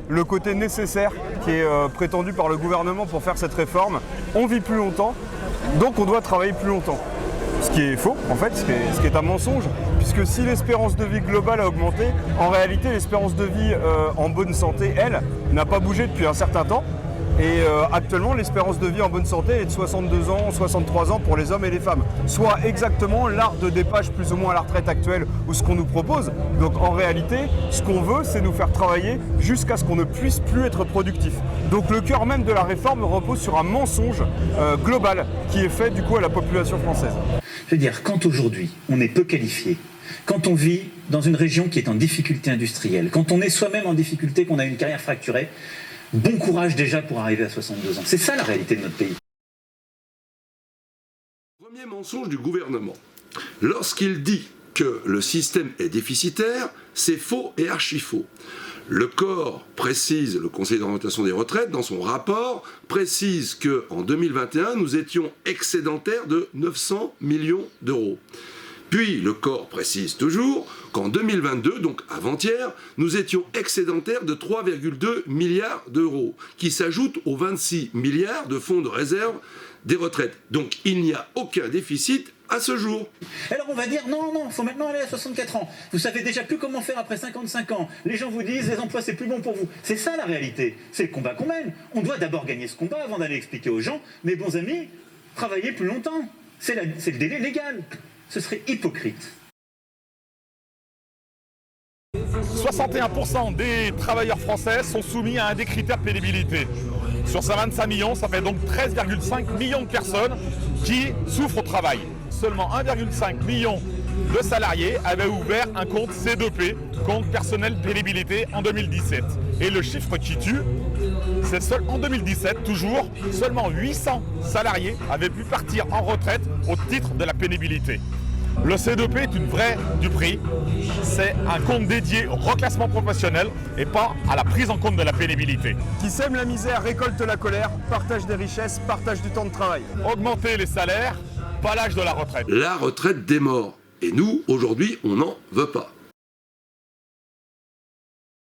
le côté nécessaire qui est prétendu par le gouvernement pour faire cette réforme. On vit plus longtemps, donc on doit travailler plus longtemps. Ce qui est faux, en fait, ce qui est un mensonge, puisque si l'espérance de vie globale a augmenté, en réalité, l'espérance de vie en bonne santé, elle, n'a pas bougé depuis un certain temps. Et actuellement, l'espérance de vie en bonne santé est de 62 ans, 63 ans pour les hommes et les femmes. Soit exactement l'art de dépage plus ou moins à la retraite actuelle ou ce qu'on nous propose. Donc en réalité, ce qu'on veut, c'est nous faire travailler jusqu'à ce qu'on ne puisse plus être productif. Donc le cœur même de la réforme repose sur un mensonge global qui est fait du coup à la population française. Je veux dire, quand aujourd'hui on est peu qualifié, quand on vit dans une région qui est en difficulté industrielle, quand on est soi-même en difficulté, qu'on a une carrière fracturée, bon courage déjà pour arriver à 62 ans. C'est ça la réalité de notre pays. Premier mensonge du gouvernement. Lorsqu'il dit que le système est déficitaire, c'est faux et archi-faux. Le corps précise, le Conseil d'orientation des retraites, dans son rapport, précise qu'en 2021, nous étions excédentaires de 900 millions d'euros. Puis le corps précise toujours qu'en 2022, donc avant-hier, nous étions excédentaires de 3,2 milliards d'euros, qui s'ajoutent aux 26 milliards de fonds de réserve des retraites. Donc il n'y a aucun déficit à ce jour. Alors on va dire non, il faut maintenant aller à 64 ans. Vous savez déjà plus comment faire après 55 ans. Les gens vous disent les emplois c'est plus bon pour vous. C'est ça la réalité. C'est le combat qu'on mène. On doit d'abord gagner ce combat avant d'aller expliquer aux gens, mes bons amis, travaillez plus longtemps. C'est le délai légal. Ce serait hypocrite. 61% des travailleurs français sont soumis à un des critères de pénibilité. Sur ces 25 millions, ça fait donc 13,5 millions de personnes qui souffrent au travail. Seulement 1,5 million de salariés avaient ouvert un compte C2P, compte personnel pénibilité, en 2017. Et le chiffre qui tue, c'est en 2017, toujours, seulement 800 salariés avaient pu partir en retraite au titre de la pénibilité. Le C2P est une vraie du prix, c'est un compte dédié au reclassement professionnel et pas à la prise en compte de la pénibilité. Qui sème la misère récolte la colère, partage des richesses, partage du temps de travail. Augmenter les salaires, pas l'âge de la retraite. La retraite des morts. Et nous, aujourd'hui, on n'en veut pas.